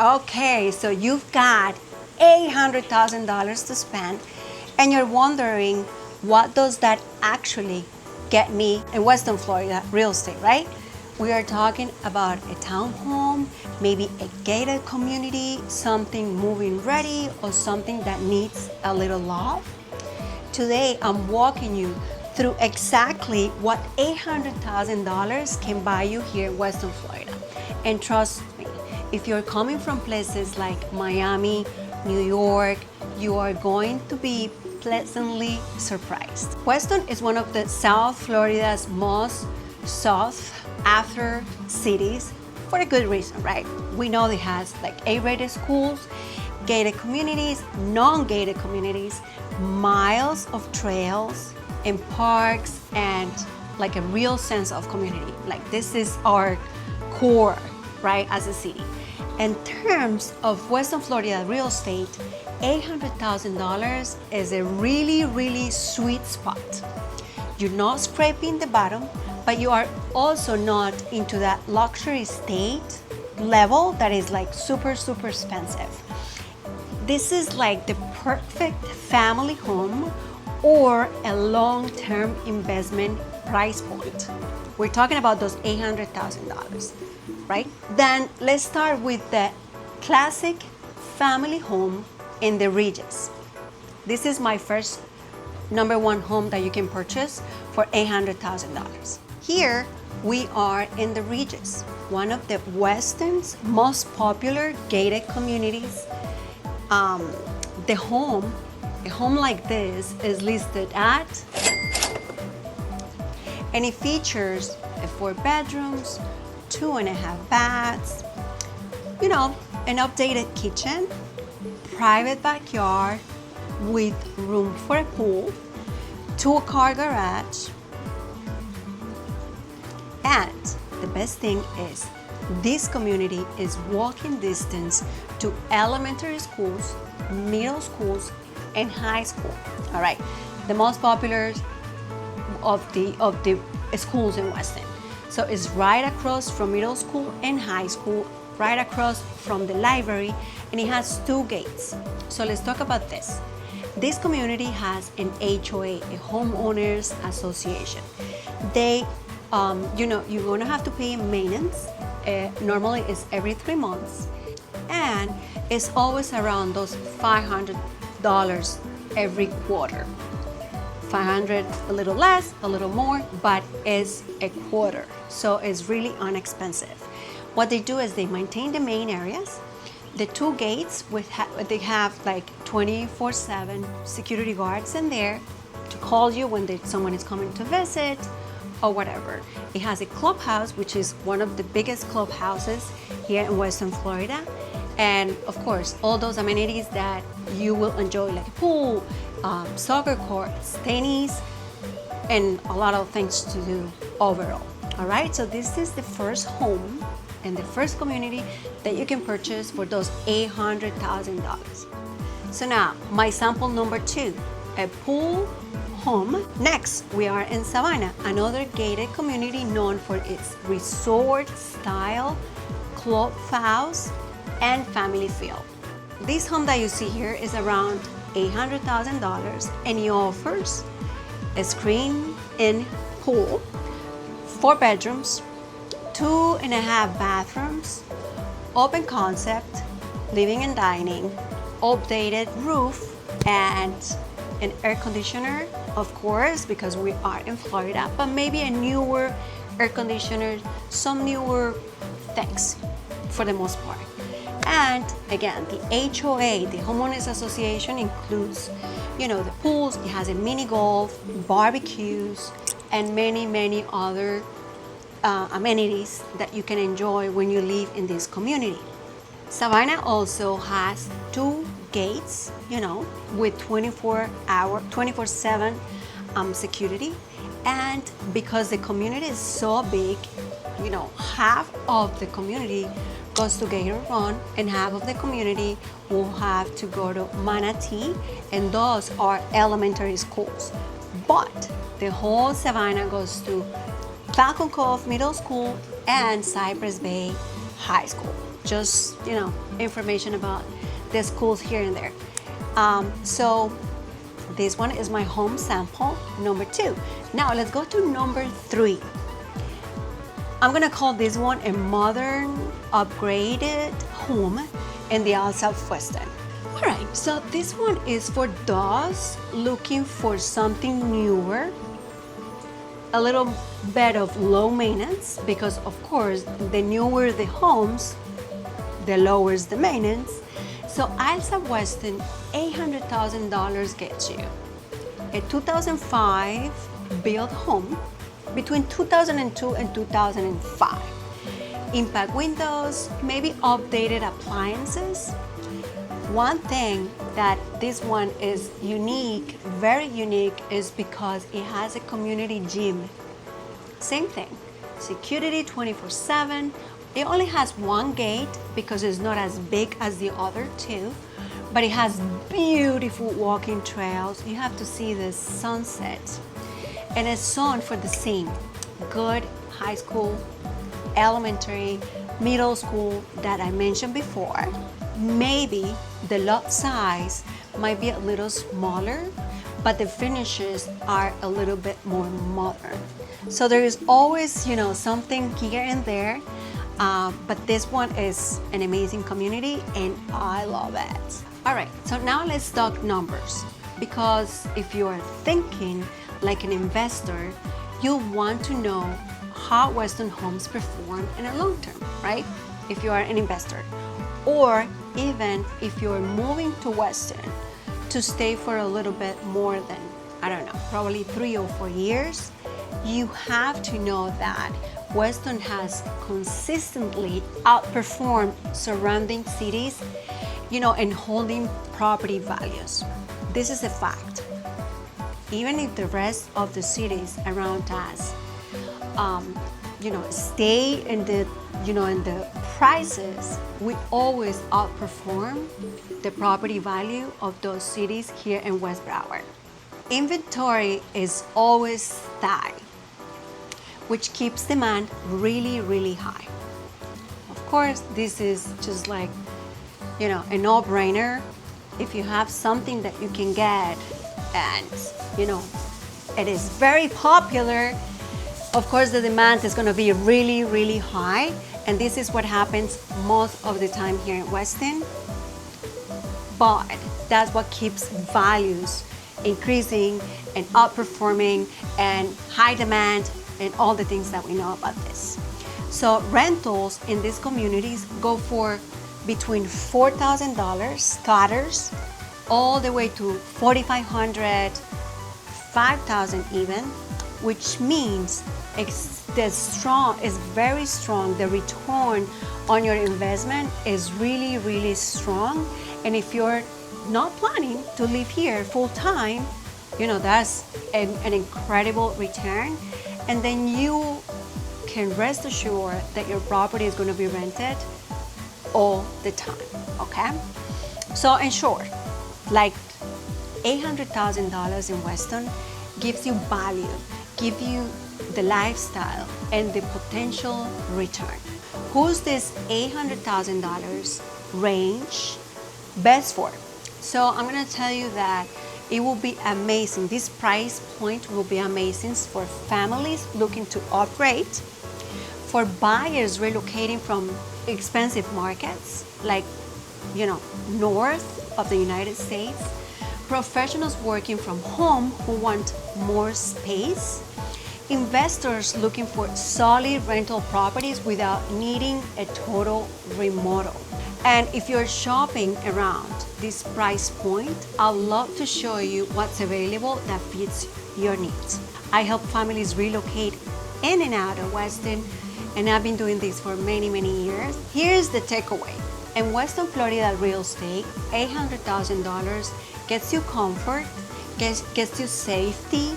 Okay, so you've got $800,000 to spend, and you're wondering, what does that actually get me in Western Florida real estate, right? We are talking about a townhome, maybe a gated community, something move-in ready, or something that needs a little love. Today, I'm walking you through exactly what $800,000 can buy you here in Western Florida. And trust me, if you're coming from places like Miami, New York, you are going to be pleasantly surprised. Weston is one of the South Florida's most sought after cities for a good reason, right? We know it has like A-rated schools, gated communities, non-gated communities, miles of trails and parks, and like a real sense of community. Like this is our core, right, as a city. In terms of Western Florida real estate, $800,000 is a really, really sweet spot. You're not scraping the bottom, but you are also not into that luxury state level that is like super, super expensive. This is like the perfect family home or a long-term investment price point. We're talking about those $800,000, right? Then let's start with the classic family home in the Regis. This is my first number one home that you can purchase for $800,000. Here we are in the Regis, one of the Weston's most popular gated communities. A home like this is listed at, and it features 4 bedrooms, 2.5 baths, you know, an updated kitchen, private backyard with room for a pool, 2-car garage, and the best thing is this community is walking distance to elementary schools, middle schools, and high school. All right, the most popular of the schools in Weston. So it's right across from middle school and high school, right across from the library, and it has 2 gates. So let's talk about this. This community has an HOA, a homeowners association. They, you're gonna have to pay maintenance. Normally it's every 3 months, and it's always around those $500 every quarter. 500, a little less, a little more, but it's a quarter, so it's really inexpensive. What they do is they maintain the main areas. The 2 gates they have like 24/7 security guards in there to call you when someone is coming to visit or whatever. It has a clubhouse, which is one of the biggest clubhouses here in Western Florida, and of course all those amenities that you will enjoy, like a pool, soccer courts, tennis, and a lot of things to do overall. All right, so this is the first home and the first community that you can purchase for those $800,000. So now, my sample number 2, a pool home. Next, we are in Savanna, another gated community known for its resort-style clubhouse and family feel. This home that you see here is around $800,000, and it offers a screen-in pool, 4 bedrooms, 2.5 bathrooms, open concept, living and dining, updated roof, and an air conditioner, of course, because we are in Florida, but maybe a newer air conditioner, some newer things for the most part. And again, the HOA, the Homeowners Association, includes, the pools. It has a mini golf, barbecues, and many, many other amenities that you can enjoy when you live in this community. Savanna also has 2 gates, with 24/7 security. And because the community is so big, half of the community goes to Gator Run, and half of the community will have to go to Manatee, and those are elementary schools. But the whole Savanna goes to Falcon Cove Middle School and Cypress Bay High School. just, information about the schools here and there. So this one is my home sample, number 2. Now let's go to number 3. I'm gonna call this one a modern, upgraded home in the South Weston. All right, so this one is for those looking for something newer, a little bit of low maintenance, because of course, the newer the homes, the lower is the maintenance. So South Weston, $800,000 gets you a 2005 built home between 2002 and 2005. Impact windows, maybe updated appliances. One thing that this one is unique, very unique, is because it has a community gym. Same thing, security 24/7. It only has one gate because it's not as big as the other two, but it has beautiful walking trails. You have to see the sunset. And it's zoned for the same good high school, elementary, middle school that I mentioned before. Maybe the lot size might be a little smaller, but the finishes are a little bit more modern. So there is always, something here and there, but this one is an amazing community and I love it. All right, so now let's talk numbers, because if you are thinking like an investor, you want to know how Weston homes perform in a long term, right? If you are an investor, or even if you're moving to Weston to stay for a little bit more than, probably 3 or 4 years, you have to know that Weston has consistently outperformed surrounding cities, in holding property values. This is a fact. Even if the rest of the cities around us, stay in the, in the prices, we always outperform the property value of those cities here in West Broward. Inventory is always tight, which keeps demand really, really high. Of course, this is just like, a no-brainer. If you have something that you can get and, it is very popular, of course the demand is gonna be really, really high. And this is what happens most of the time here in Weston. But that's what keeps values increasing and outperforming and high demand and all the things that we know about this. So rentals in these communities go for between $4,000 starters all the way to $4,500, $5,000 even, which means it's very strong. The return on your investment is really, really strong. And if you're not planning to live here full time, that's an incredible return. And then you can rest assured that your property is going to be rented all the time, okay? So in short, like $800,000 in Weston gives you value, give you the lifestyle and the potential return. Who's this $800,000 range best for? So I'm gonna tell you that it will be amazing. This price point will be amazing for families looking to upgrade, for buyers relocating from expensive markets like, north of the United States, professionals working from home who want more space, investors looking for solid rental properties without needing a total remodel. And if you're shopping around this price point, I'd love to show you what's available that fits your needs. I help families relocate in and out of Weston, and I've been doing this for many, many years. Here's the takeaway. In Weston Florida real estate, $800,000 gets you comfort, gets you safety,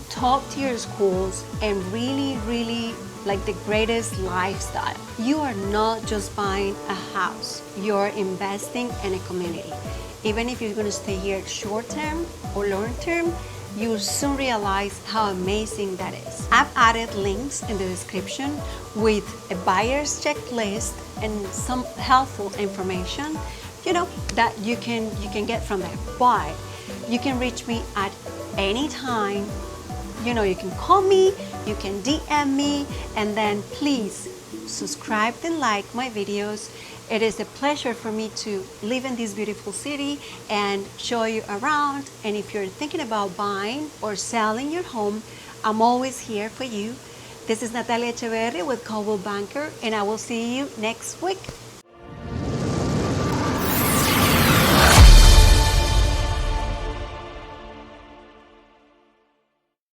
top-tier schools, and really, really like the greatest lifestyle. You are not just buying a house, you're investing in a community. Even if you're gonna stay here short-term or long-term, you'll soon realize how amazing that is. I've added links in the description with a buyer's checklist and some helpful information, that you can get from there. But you can reach me at any time. You can call me, you can DM me, and then please subscribe and like my videos. It is a pleasure for me to live in this beautiful city and show you around. And if you're thinking about buying or selling your home, I'm always here for you. This is Natalia Echeverri with Coldwell Banker, and I will see you next week.